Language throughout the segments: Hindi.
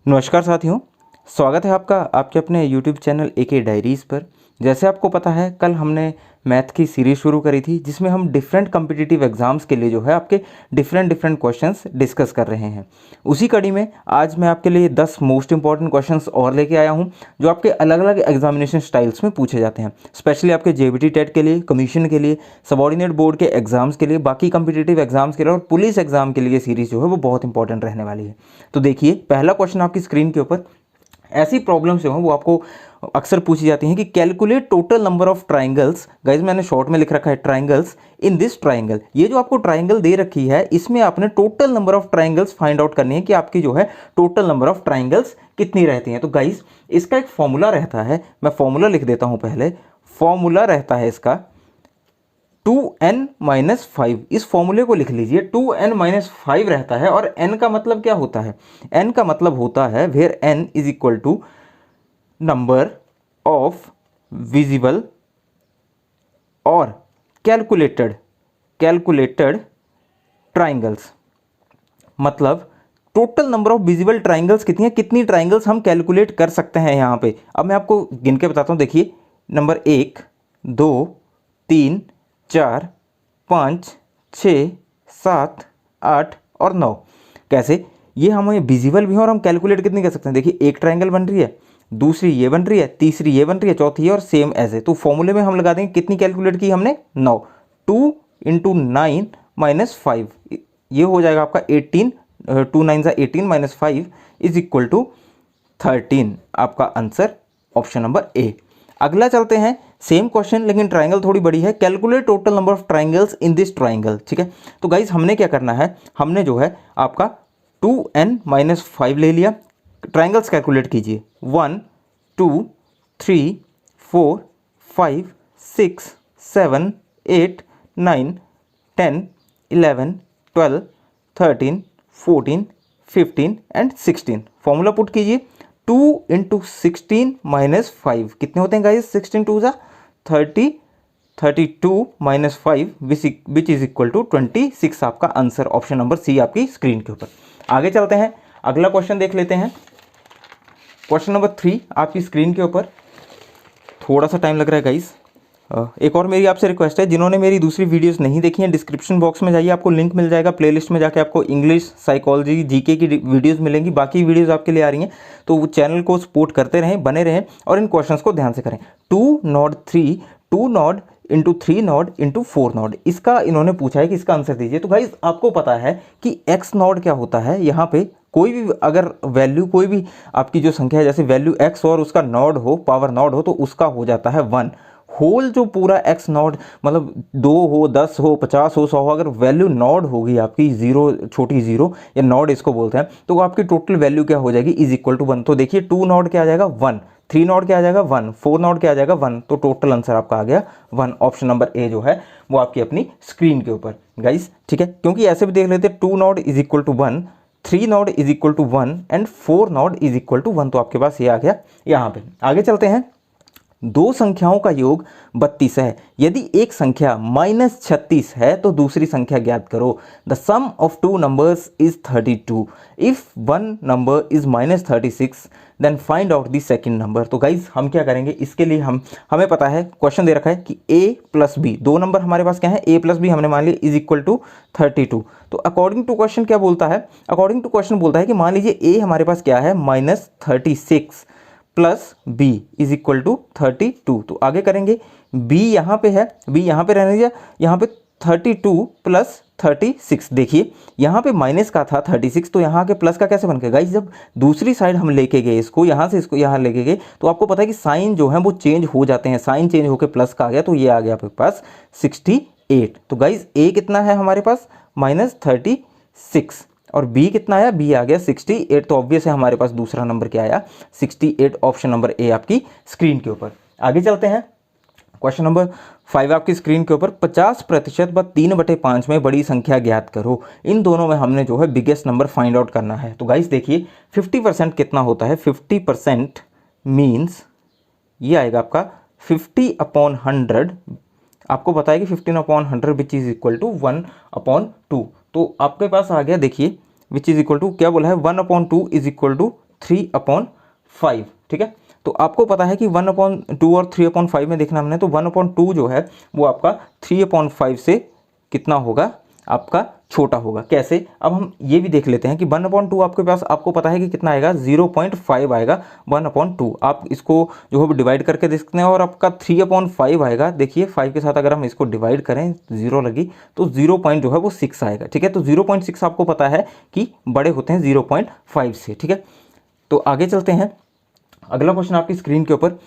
नमस्कार साथियों, स्वागत है आपका आपके अपने YouTube चैनल एके डायरीज़ पर। जैसे आपको पता है, कल हमने मैथ की सीरीज़ शुरू करी थी जिसमें हम डिफरेंट कॉम्पिटिटिव एग्ज़ाम्स के लिए जो है आपके डिफरेंट क्वेश्चंस डिस्कस कर रहे हैं। उसी कड़ी में आज मैं आपके लिए 10 मोस्ट इंपॉर्टेंट क्वेश्चंस और लेके आया हूं जो आपके अलग अलग एग्जामिनेशन स्टाइल्स में पूछे जाते हैं, स्पेशली आपके जेबीटी टेट के लिए, कमीशन के लिए, सबॉर्डिनेट बोर्ड के एग्जाम्स के लिए, बाकी कॉम्पिटिटिव एग्जाम्स के लिए और पुलिस एग्जाम के लिए सीरीज़ जो है वो बहुत इंपॉर्टेंट रहने वाली है। तो देखिए, पहला क्वेश्चन आपकी स्क्रीन के ऊपर। ऐसी प्रॉब्लम्स जो हैं वो आपको अक्सर पूछी जाती हैं कि calculate total number of triangles. Guys मैंने शॉर्ट में लिख रखा है ट्राइंगल्स इन दिस ट्राइंगल। ये जो आपको ट्राइंगल दे रखी है इसमें आपने total number of triangles find out करनी है कि आपकी जो है टोटल नंबर ऑफ ट्राइंगल्स कितनी रहती हैं। तो गाइज इसका एक फॉर्मूला रहता है, मैं फॉर्मूला लिख देता हूं पहले। फॉर्मूला रहता है इसका 2n-5। इस फॉर्मूले को लिख लीजिए। 2n-5 रहता है और n का मतलब क्या होता है? n का मतलब होता है where n is equal to number of visible और कैलकुलेटेड ट्राइंगल्स। मतलब total number of visible triangles कितनी है, कितनी ट्राइंगल्स हम कैलकुलेट कर सकते हैं यहाँ पे। अब मैं आपको गिन के बताता हूँ। देखिए, नंबर 1, 2, 3, 4, 5, 6, 7, 8 और 9। कैसे? ये हमें विजिबल भी है और हम कैलकुलेट कितनी कर सकते हैं। देखिए, एक ट्राइंगल बन रही है, दूसरी ये बन रही है, तीसरी ये बन रही है, चौथी ये और सेम ऐसे। तो फॉर्मूले में हम लगा देंगे कितनी कैलकुलेट की हमने, 9। 2 × 9 - 5 ये हो जाएगा आपका 18। 2 9 = 18 - 5 इज इक्वल टू 13। आपका आंसर ऑप्शन नंबर ए। अगला चलते हैं, सेम क्वेश्चन लेकिन ट्राइंगल थोड़ी बड़ी है। Calculate total number of triangles in this triangle. ठीक है, तो गाइज हमने क्या करना है, हमने जो है आपका 2n-5 ले लिया। ट्राइंगल्स कैलकुलेट कीजिए। 1 2 3 4 5 6 7 8 9 10 11 12 13 14 15 एंड 16। फॉर्मूला पुट कीजिए। 2 × 16 - 5 कितने होते हैं guys? 16 2 = 30, 32 - 5 which is equal to 26। आपका आंसर ऑप्शन नंबर सी आपकी स्क्रीन के ऊपर। आगे चलते हैं, अगला क्वेश्चन देख लेते हैं। क्वेश्चन नंबर 3 आपकी स्क्रीन के ऊपर। थोड़ा सा टाइम लग रहा है गाइस। एक और मेरी आपसे रिक्वेस्ट है, जिन्होंने मेरी दूसरी वीडियोस नहीं देखी हैं, डिस्क्रिप्शन बॉक्स में जाइए, आपको लिंक मिल जाएगा। प्लेलिस्ट में जाके आपको इंग्लिश, साइकोलॉजी, जीके की वीडियोस मिलेंगी। बाकी वीडियोस आपके लिए आ रही हैं, तो वो चैनल को सपोर्ट करते रहें, बने रहें और इन क्वेश्चंस को ध्यान से करें। 2 नॉट 3, 2 नॉट × 3 नॉट × 4 नॉट, इसका इन्होंने पूछा है कि इसका आंसर दीजिए। तो गाइज आपको पता है कि x नॉट क्या होता है। यहाँ पे कोई भी अगर वैल्यू, कोई भी आपकी जो संख्या है, जैसे वैल्यू x और उसका नॉड हो, पावर नॉड हो, तो उसका हो जाता है 1। होल जो पूरा x नॉट मतलब 2 हो, 10 हो, 50 हो, 100 हो, अगर वैल्यू नॉड होगी आपकी, जीरो, छोटी जीरो या नॉड इसको बोलते हैं, तो आपकी टोटल वैल्यू क्या हो जाएगी, इज इक्वल टू 1। तो देखिए, 2 नॉड क्या आ जाएगा, 1। 3 नॉड क्या आ जाएगा, 1। 4 नॉड क्या आ जाएगा, 1। तो टोटल आंसर आपका आ गया 1। ऑप्शन नंबर ए जो है वो आपकी अपनी स्क्रीन के ऊपर गाइस। ठीक है, क्योंकि ऐसे भी देख लेते, 2 node is equal to 1, 3 node is equal to 1 and 4 node is equal to 1। तो आपके पास ये आ गया यहाँ पे। आगे चलते हैं। दो संख्याओं का योग 32 है। यदि एक संख्या -36 है तो दूसरी संख्या ज्ञात करो। The sum of two numbers is 32। If one number is -36 then find out the second number. तो गाइज हम क्या करेंगे, इसके लिए हमें पता है, क्वेश्चन दे रखा है कि a + b, दो नंबर हमारे पास क्या है, a + b हमने मान लिया इज इक्वल टू 32। तो अकॉर्डिंग टू क्वेश्चन क्या बोलता है, अकॉर्डिंग टू क्वेश्चन बोलता है कि मान लीजिए a हमारे पास क्या है, -36 plus b is equal to 32। तो आगे करेंगे, b यहाँ पे है, b यहाँ पे रहने दीजिए, यहाँ पे 32 प्लस 36। देखिए यहाँ पे माइनस का था 36, तो यहाँ के प्लस का कैसे बन गया गाइस, जब दूसरी साइड हम लेके गए इसको, यहाँ से इसको यहाँ लेके गए, तो आपको पता है कि साइन जो है वो चेंज हो जाते हैं। साइन चेंज होकर प्लस का आ गया, तो ये आ गया आपके पास 68। तो गाइस a कितना है हमारे पास, -36 और b कितना आया, b आ गया 68। तो ऑब्वियस है हमारे पास दूसरा नंबर क्या आया, 68। ऑप्शन नंबर ए आपकी स्क्रीन के ऊपर। आगे चलते हैं, क्वेश्चन नंबर 5 आपकी स्क्रीन के ऊपर। 50% व 3/5 में बड़ी संख्या ज्ञात करो। इन दोनों में हमने जो है बिगेस्ट नंबर फाइंड आउट करना है। तो गाइस देखिए, 50% कितना होता है, 50% मीन्स ये आएगा आपका 50/100। आपको पता है कि 15/100 विच इज इक्वल टू 1/2। तो आपके पास आ गया, देखिए विच इज इक्वल टू क्या बोला है, 1/2 इज इक्वल टू 3/5, ठीक है। तो आपको पता है कि 1/2 और 3/5 में देखना हमने, तो 1/2 जो है वो आपका 3/5 से कितना होगा, आपका छोटा होगा। कैसे, अब हम ये भी देख लेते हैं कि 1/2 आपके पास, आपको पता है कि कितना आएगा, 0.5 आएगा 1/2। आप इसको जो है डिवाइड करके देख सकते हैं, और आपका 3/5 आएगा। देखिए 5 के साथ अगर हम इसको डिवाइड करें, 0 लगी तो 0 पॉइंट जो है वो 6 आएगा, ठीक है। तो 0.6 आपको पता है कि बड़े होते हैं 0.5 से, ठीक है। तो आगे चलते हैं। अगला क्वेश्चन आपकी स्क्रीन के ऊपर,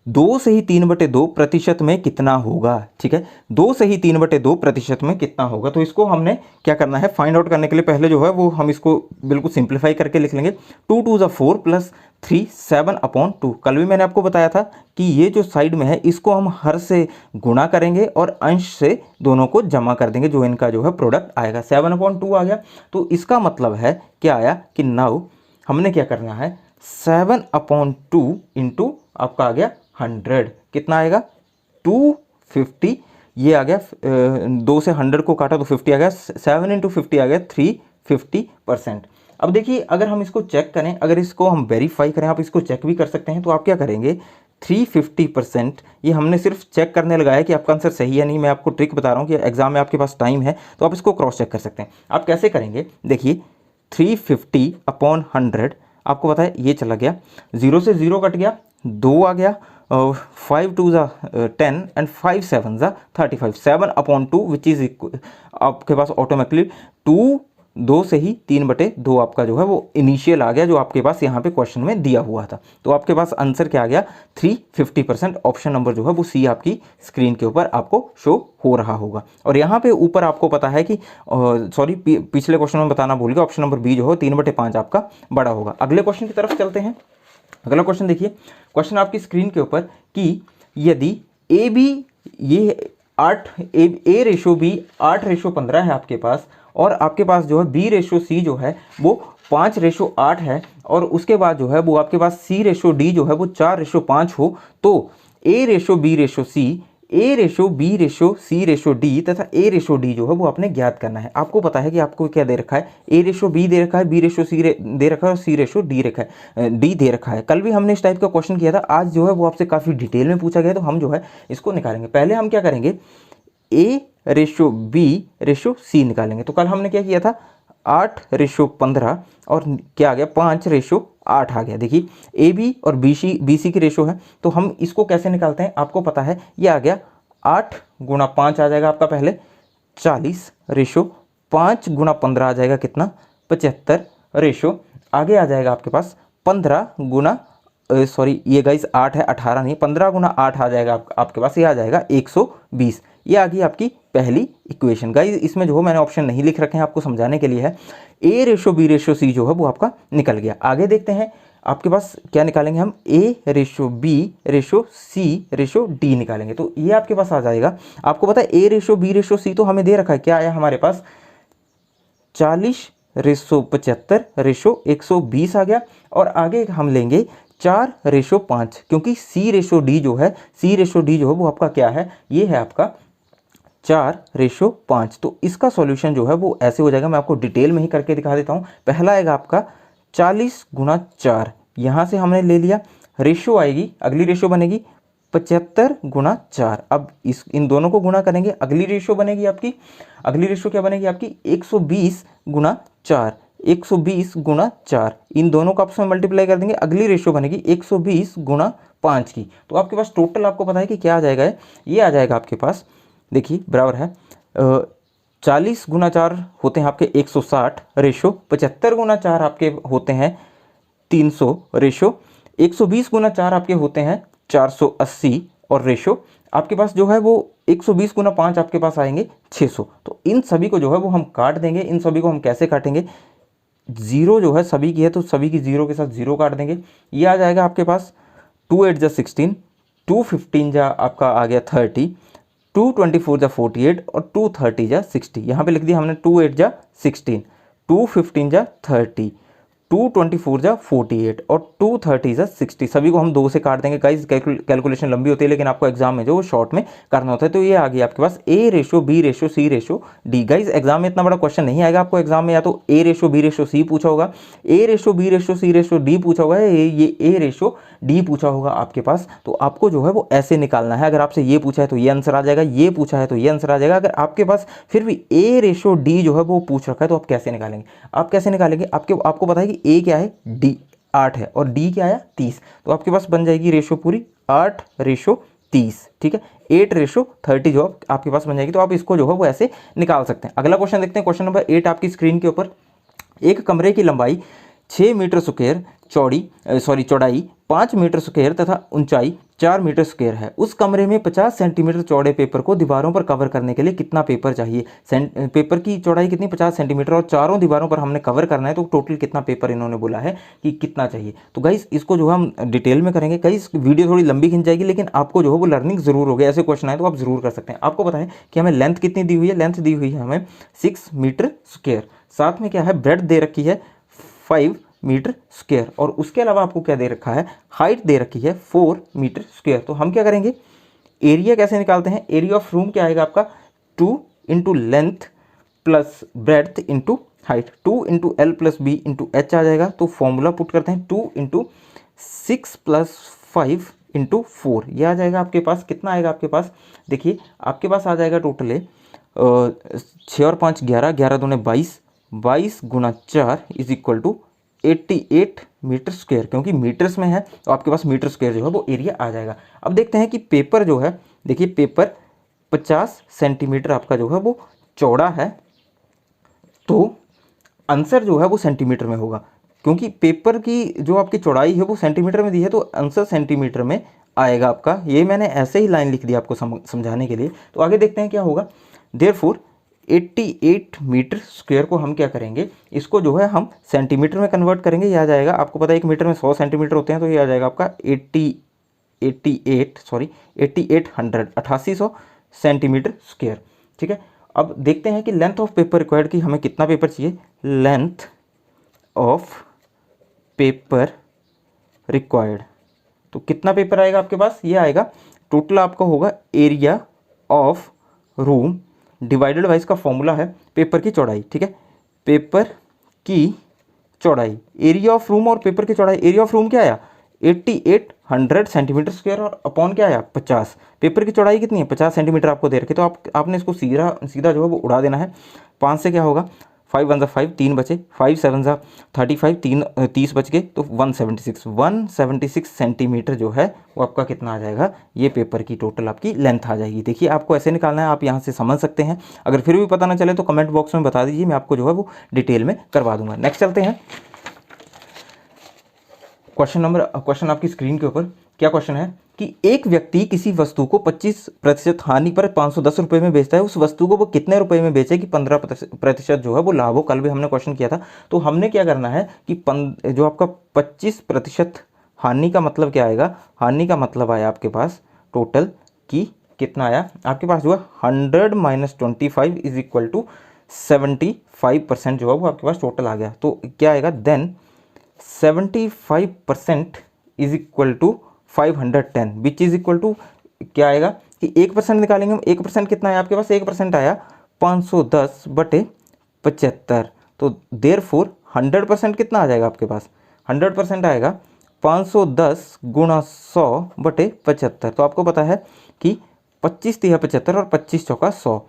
2 से ही 3/2 प्रतिशत में कितना होगा, ठीक है। 2 से ही 3/2 प्रतिशत में कितना होगा, तो इसको हमने क्या करना है, फाइंड आउट करने के लिए पहले जो है वो हम इसको बिल्कुल सिंप्लीफाई करके लिख लेंगे। 2 2 ज़ा 4 प्लस 3 7/2। कल भी मैंने आपको बताया था कि ये जो साइड में है इसको हम हर से गुणा करेंगे और अंश से दोनों को जमा कर देंगे, जो इनका जो है प्रोडक्ट आएगा। 7/2 आ गया, तो इसका मतलब है क्या आया कि नाउ हमने क्या करना है, 7/2 इंटू आपका आ गया 100, कितना आएगा 250। ये आ गया 2 से 100 को काटा तो 50 आ गया, 7 इंटू 50 आ गया 350%। अब देखिए अगर हम इसको चेक करें, अगर इसको हम वेरीफाई करें, आप इसको चेक भी कर सकते हैं, तो आप क्या करेंगे, 350%, ये हमने सिर्फ चेक करने लगाया कि आपका आंसर सही है नहीं। मैं आपको ट्रिक बता रहा हूँ कि एग्जाम में आपके पास टाइम है तो आप इसको क्रॉस चेक कर सकते हैं। आप कैसे करेंगे, देखिए 350/100, आपको पता है ये चला गया, 0 से 0 कट गया, 2 आ गया, 5 2 ज़ा 10 एंड 5 7 ज़ा 35, 7/2 विच इज आपके पास ऑटोमेटिकली 2 से ही 3/2 आपका जो है वो इनिशियल आ गया, जो आपके पास यहाँ पे क्वेश्चन में दिया हुआ था। तो आपके पास आंसर क्या आ गया, 350%। ऑप्शन नंबर जो है वो सी आपकी स्क्रीन के ऊपर आपको शो हो रहा होगा। और यहाँ पे ऊपर आपको पता है कि सॉरी पिछले क्वेश्चन में बताना भूल गया, ऑप्शन नंबर बी जो है 3/5 आपका बड़ा होगा। अगले क्वेश्चन की तरफ चलते हैं। अगला क्वेश्चन देखिए, क्वेश्चन आपकी स्क्रीन के ऊपर कि यदि ए बी ये 8 ए रेशो बी 8/15 है आपके पास, और आपके पास जो है बी रेशो सी जो है वो 5/8 है, और उसके बाद जो है वो आपके पास सी रेशो डी जो है वो 4/5 हो, तो ए रेशो बी रेशो सी, ए रेशो बी रेशो सी रेशो डी तथा ए रेशो डी जो है वो आपने ज्ञात करना है। आपको पता है कि आपको क्या दे रखा है, ए रेशो बी दे रखा है, बी रेशो सी दे रखा है, और सी रेशो डी रखा है, डी दे रखा है। कल भी हमने इस टाइप का क्वेश्चन किया था, आज जो है वो आपसे काफ़ी डिटेल में पूछा गया, तो हम जो है इसको निकालेंगे। पहले हम क्या करेंगे, ए रेशो बी रेशो सी निकालेंगे। तो कल हमने क्या किया था, 8/15 और क्या आ गया 5/8 आ गया। देखिए ए बी और बी सी की रेशो है, तो हम इसको कैसे निकालते हैं, आपको पता है ये आ गया 8 × 5 आ जाएगा आपका पहले 40 रेशो, 5 × 15 आ जाएगा कितना 75 रेशो, आगे आ जाएगा आपके पास 15 गुना सॉरी ये गाइस 8 है 18 नहीं, 15 × 8 आ जाएगा आपके पास, ये आ जाएगा 120। ये आ गई आपकी पहली इक्वेशन। गाइस इसमें जो मैंने ऑप्शन नहीं लिख रखे हैं आपको समझाने के लिए है। ए रेशो बी रेशो सी जो है वो आपका निकल गया। आगे देखते हैं आपके पास क्या निकालेंगे हम, ए रेशो बी रेशो सी रेशो डी निकालेंगे। तो ये आपके पास आ जाएगा, आपको पता है ए रेशो बी रेशो सी तो हमें दे रखा है, क्या आया हमारे पास 40/75 रेशो 120 आ गया, और आगे हम लेंगे 4/5, क्योंकि सी रेशो डी जो है, सी रेशो डी जो है वो आपका क्या है, ये है आपका 4/5। तो इसका सॉल्यूशन जो है वो ऐसे हो जाएगा, मैं आपको डिटेल में ही करके दिखा देता हूँ। पहला आएगा आपका 40 × 4, यहाँ से हमने ले लिया, रेशो आएगी, अगली रेशो बनेगी 75 × 4। अब इन दोनों को गुणा करेंगे, अगली रेशो बनेगी आपकी, अगली रेशो क्या बनेगी आपकी 120 × 4, 120 × 4, इन दोनों को आपस में मल्टीप्लाई कर देंगे, अगली रेशो बनेगी 120 × 5 की। तो आपके पास टोटल आपको पता है कि क्या आ जाएगा, ये आ जाएगा आपके पास, देखिए बराबर है 40 × 4 होते हैं आपके 160 रेशो, 75 × 4 आपके होते हैं 300 रेशो, 120 × 4 आपके होते हैं 480, और रेशो आपके पास जो है वो 120 × 5 आपके पास आएंगे 600। तो इन सभी को जो है वो हम काट देंगे। इन सभी को हम कैसे काटेंगे, जीरो जो है सभी की है तो सभी की जीरो के साथ जीरो काट देंगे। ये आ जाएगा आपके पास 2 8 जा 16, 2 15 जा आपका आ गया 30, 2 24 जा 48 और 2 30 जा 60। यहाँ पे लिख दिया हमने 2 8 जा 16, 2 15 जा 30, 2 24 जा 48 और 2 30 जा 60। सभी को हम 2 से काट देंगे गाइस, कैलकुलेशन लंबी होती है लेकिन आपको एग्जाम में जो शॉर्ट में करना होता है। तो ये आ गया आपके पास A ratio B ratio C ratio D। Guys exam में इतना बड़ा क्वेश्चन नहीं आएगा आपको, एग्जाम में या तो A ratio B ratio C पूछा होगा, A ratio B ratio C ratio D पूछा होगा, ये A रेशो D पूछा होगा आपके पास। तो आपको जो है वो ऐसे निकालना है। अगर आपसे ये पूछा है तो ये आंसर आ जाएगा, ये पूछा है तो ये आंसर आ जाएगा। अगर आपके पास फिर भी A रेशो D जो है वो पूछ रखा है तो आप कैसे निकालेंगे? आप कैसे निकालेंगे? आपको पता है कि A क्या है, D 8 है और D क्या आया 30। तो आपके पास बन जाएगी रेशो पूरी 8 रेशो 30, ठीक है, 8 रेशो 30 जो आपके पास बन जाएगी। तो आप इसको जो है वो ऐसे निकाल सकते हैं। अगला क्वेश्चन देखते हैं, क्वेश्चन नंबर 8 आपकी स्क्रीन के ऊपर। एक कमरे की लंबाई 6 मीटर स्क्वायर चौड़ाई 5 मीटर स्क्वायर तथा ऊंचाई 4 मीटर स्क्वायर है। उस कमरे में 50 सेंटीमीटर चौड़े पेपर को दीवारों पर कवर करने के लिए कितना पेपर चाहिए? पेपर की चौड़ाई कितनी, 50 सेंटीमीटर, और चारों दीवारों पर हमने कवर करना है, तो टोटल कितना पेपर इन्होंने बोला है कि कितना चाहिए। तो गाइस इसको जो हम डिटेल में करेंगे। गाइस वीडियो थोड़ी लंबी खिंच जाएगी लेकिन आपको जो है वो लर्निंग जरूर होगी। ऐसे क्वेश्चन आए तो आप जरूर कर सकते हैं। आपको पता है कि हमें लेंथ कितनी दी हुई है, लेंथ दी हुई है हमें 6 मीटर स्क्वायर, साथ में क्या है ब्रेड्थ दे रखी है 5 मीटर स्क्वायर, और उसके अलावा आपको क्या दे रखा है, हाइट दे रखी है 4 मीटर स्क्वायर। तो हम क्या करेंगे, एरिया कैसे निकालते हैं? एरिया ऑफ रूम क्या आएगा आपका, 2 into length plus breadth into height, 2 into L plus B into H आ जाएगा। तो फॉर्मूला पुट करते हैं, 2 इंटू 6 प्लस 5 इंटू 4, यह आ जाएगा आपके पास। कितना आएगा आपके पास, देखिए आपके पास आ जाएगा टोटल 6 और 5 11, 11 दूने 22, 22 गुना 4 is equal to 88 metre square. क्योंकि मीटर्स में है तो आपके पास मीटर स्क्वायर जो है वो एरिया आ जाएगा। अब देखते हैं कि पेपर जो है, देखिए पेपर 50 सेंटीमीटर आपका जो है वो चौड़ा है, तो आंसर जो है वो सेंटीमीटर में होगा। क्योंकि पेपर की जो आपकी चौड़ाई है वो सेंटीमीटर में दी है तो आंसर सेंटीमीटर में आएगा आपका। ये मैंने ऐसे ही लाइन लिख दी आपको समझाने के लिए। तो आगे देखते हैं क्या होगा। देयरफॉर 88 मीटर स्क्वायर को हम क्या करेंगे, इसको जो है हम सेंटीमीटर में कन्वर्ट करेंगे। ये आ जाएगा, आपको पता है 1 मीटर में 100 सेंटीमीटर होते हैं, तो ये आ जाएगा आपका 8800 सेंटीमीटर स्क्वायर, ठीक है। अब देखते हैं कि लेंथ ऑफ पेपर रिक्वायर्ड की हमें कितना पेपर चाहिए। लेंथ ऑफ पेपर रिक्वायर्ड, तो कितना पेपर आएगा आपके पास, ये आएगा टोटल आपका होगा area of room divided by इसका फॉर्मूला है पेपर की चौड़ाई, ठीक है, पेपर की चौड़ाई, एरिया ऑफ रूम और पेपर की चौड़ाई। एरिया ऑफ रूम क्या आया 8800 सेंटीमीटर स्क्वायर और अपॉन क्या आया 50। पेपर की चौड़ाई कितनी है 50 सेंटीमीटर आपको दे रखी, तो आपने इसको सीधा जो है वो उड़ा देना है। 5 से क्या होगा, 5 1 5, 3 बचे, 5 7 35, 30 बच गए, तो 176 सेंटीमीटर जो है वो आपका कितना आ जाएगा, ये पेपर की टोटल आपकी लेंथ आ जाएगी। देखिए आपको ऐसे निकालना है, आप यहाँ से समझ सकते हैं। अगर फिर भी पता ना चले तो कमेंट बॉक्स में बता दीजिए, मैं आपको जो है वो डिटेल में करवा दूंगा। नेक्स्ट चलते हैं क्वेश्चन आपकी स्क्रीन के ऊपर। क्या क्वेश्चन है कि एक व्यक्ति किसी वस्तु को 25% हानि पर 510 रुपये में बेचता है, उस वस्तु को वो कितने रुपए में बेचे कि 15% जो है वो लाभ हो। कल भी हमने क्वेश्चन किया था। तो हमने क्या करना है कि जो आपका 25% हानि का मतलब क्या आएगा, हानि का मतलब आया आपके पास टोटल की कितना आया आपके पास जो है 100 - 25 इज इक्वल टू 75% जो है वो आपके पास टोटल आ गया। तो क्या आएगा then 75% is equal to 510 which is equal to क्या आएगा कि 1% निकालेंगे हम। 1% कितना है आपके पास, 1% आया 510/75। तो देयरफॉर 100% कितना आ जाएगा आपके पास, 100% आएगा 510 गुणा 100/75। तो आपको पता है कि 25 तिया 75 और 25 चौका 100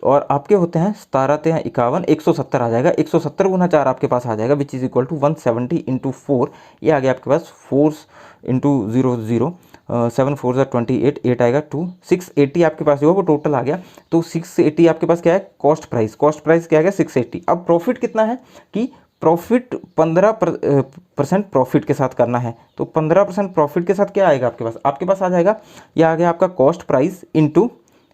और आपके होते हैं 17 तिया 51, 170 आ जाएगा। 170 गुना 4 आपके पास आ जाएगा which is equal to 170 into 4। ये आ गया आपके पास 4 इंटू 0 0, 7 4 28, 8 आएगा 2, 680 आपके पास जो है वो टोटल आ गया। तो 680 आपके पास क्या है कॉस्ट प्राइस क्या आ गया 680। अब प्रॉफिट कितना है कि प्रॉफिट 15% प्रॉफिट के साथ करना है। तो 15% प्रॉफिट के साथ क्या आएगा आपके पास आ जाएगा, यह आ गया आपका कॉस्ट प्राइस इंटू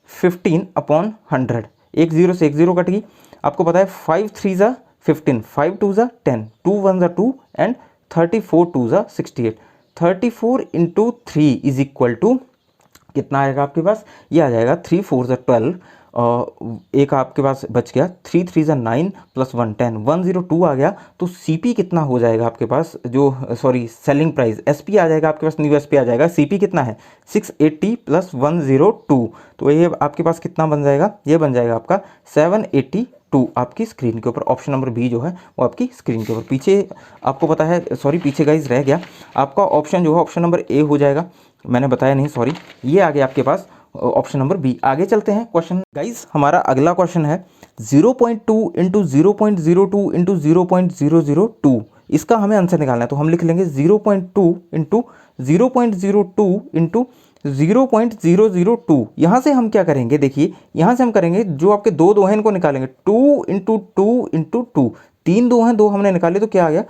15/100। एक जीरो से एक जीरो कट गई। आपको पता है 5 3 ज़ा 15, 5 2 ज़ा 10, 2 1 ज़ा 2 एंड 34 2 ज़ा 68। 34 इंटू 3 इज इक्वल टू कितना आएगा आपके पास, ये आ जाएगा 3 4 ज़ा 12 एक आपके पास बच गया, 3 3 ज़ा 9 प्लस 1 10, 102 आ गया। तो सीपी कितना हो जाएगा आपके पास, जो सॉरी सेलिंग प्राइस एसपी आ जाएगा आपके पास, न्यू एसपी आ जाएगा। सीपी कितना है 680 प्लस 102, तो ये आपके पास कितना बन जाएगा, ये बन जाएगा आपका 782 आपकी स्क्रीन के ऊपर। ऑप्शन नंबर बी जो है वो आपकी स्क्रीन के ऊपर। पीछे आपको पता है, सॉरी पीछे गाइज रह गया आपका ऑप्शन जो है ऑप्शन नंबर ए हो जाएगा, मैंने बताया नहीं सॉरी, ये आ गया आपके पास ऑप्शन नंबर बी। आगे चलते हैं क्वेश्चन गाइज, हमारा अगला क्वेश्चन है 0.2 इंटू 0.02 इंटू 0.002, इसका हमें आंसर निकालना है। तो हम लिख लेंगे 0.2 इंटू 0.02 इंटू 0.002। यहाँ से हम क्या करेंगे, देखिए यहाँ से हम करेंगे जो आपके दो हैं इनको निकालेंगे, 2 इंटू 2 इंटू 2, 3 दो हैं, 2 हमने निकाले तो क्या आ गया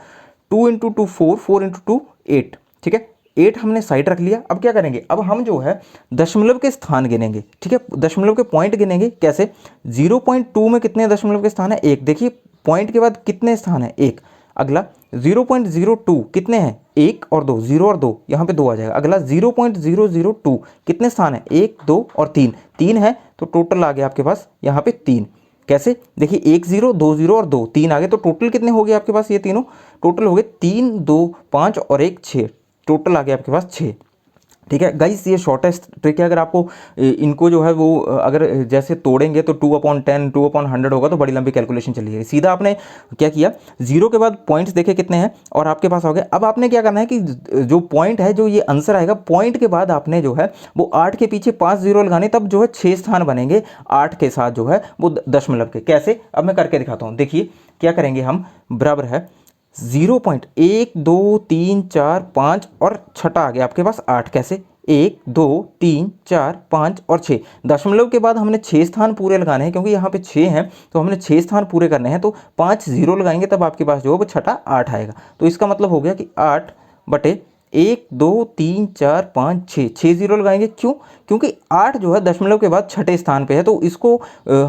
2 इंटू 2 4, 4 इंटू 2 8, ठीक है 8 हमने साइड रख लिया। अब क्या करेंगे, अब हम जो है दशमलव के स्थान गिनेंगे, ठीक है दशमलव के पॉइंट गिनेंगे। कैसे, 0.2 में कितने दशमलव के स्थान है, एक, देखिए पॉइंट के बाद कितने स्थान है, एक। अगला 0.02 कितने हैं, एक और दो, 0 और 2, यहाँ पे 2 आ जाएगा। अगला 0.002 कितने स्थान है, 1 2 और 3, 3 है, तो टोटल आ गया आपके पास यहाँ पे 3। कैसे, देखिए 1 0 2 0 और 2 3 आ गए, तो टोटल कितने हो गए आपके पास, ये तीनों टोटल हो गए 3 2 5 और 1 6, टोटल आ गया आपके पास 6। ठीक है गाइस, ये शॉर्टेस्ट ट्रिक है। अगर आपको इनको जो है वो अगर जैसे तोड़ेंगे तो 2/10 2/100 होगा, तो बड़ी लंबी कैलकुलेशन चली जाएगी। सीधा आपने क्या किया, जीरो के बाद पॉइंट्स देखे कितने हैं और आपके पास हो गए। अब आपने क्या करना है कि जो पॉइंट है, जो ये आंसर आएगा, पॉइंट के बाद आपने जो है वो 8 के पीछे 5 जीरो लगाने, तब जो है 6 स्थान बनेंगे 8 के साथ जो है वो दशमलव के। कैसे, अब मैं करके दिखाता हूँ। देखिए क्या करेंगे हम, बराबर है 0.1 2 3 4 5 और छठा आ गया आपके पास 8। कैसे, 1 2 3 4 5 और 6, दशमलव के बाद हमने 6 स्थान पूरे लगाने हैं, क्योंकि यहाँ पे 6 हैं तो हमने 6 स्थान पूरे करने हैं, तो 5 जीरो लगाएंगे तब आपके पास जो है वो छठा 8 आएगा। तो इसका मतलब हो गया कि 8 बटे 1 2 3 4 5 6, 6 जीरो लगाएंगे। क्यों, क्योंकि 8 जो है दशमलव के बाद छठे स्थान पे है, तो इसको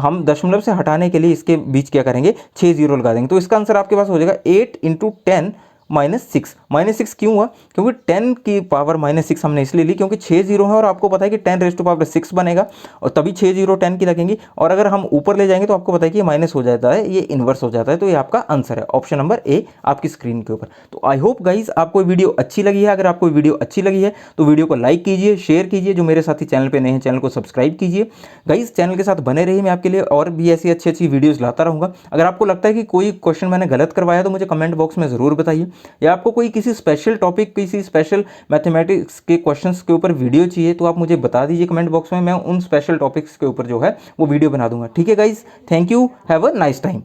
हम दशमलव से हटाने के लिए इसके बीच क्या करेंगे, 6 जीरो लगा देंगे। तो इसका आंसर आपके पास हो जाएगा 8 इंटू 10 -6। -6 क्यों हुआ, क्योंकि 10 की पावर -6 हमने इसलिए ली क्योंकि 6 जीरो है और आपको पता है कि 10⁻6 बनेगा, और तभी 6 जीरो 10 की लगेंगी। और अगर हम ऊपर ले जाएंगे तो आपको पता है कि ये माइनस हो जाता है, ये इन्वर्स हो जाता है। तो ये आपका आंसर है ऑप्शन नंबर ए आपकी स्क्रीन के ऊपर। तो आई होप गाइज आपको वीडियो अच्छी लगी है। अगर आपको वीडियो अच्छी लगी है तो वीडियो को लाइक कीजिए, शेयर कीजिए। जो मेरे साथी चैनल पर नए हैं चैनल को सब्सक्राइब कीजिए। गाइज चैनल के साथ बने रहिए, मैं आपके लिए और भी ऐसी अच्छी अच्छी वीडियोज़ लाता रहूँगा। अगर आपको लगता है कि कोई क्वेश्चन मैंने गलत करवाया तो मुझे कमेंट बॉक्स में ज़रूर बताइए, या आपको कोई किसी स्पेशल टॉपिक, किसी स्पेशल मैथमेटिक्स के क्वेश्चंस के ऊपर वीडियो चाहिए तो आप मुझे बता दीजिए कमेंट बॉक्स में, मैं उन स्पेशल टॉपिक्स के ऊपर जो है वो वीडियो बना दूंगा। ठीक है guys, thank you, have a nice time.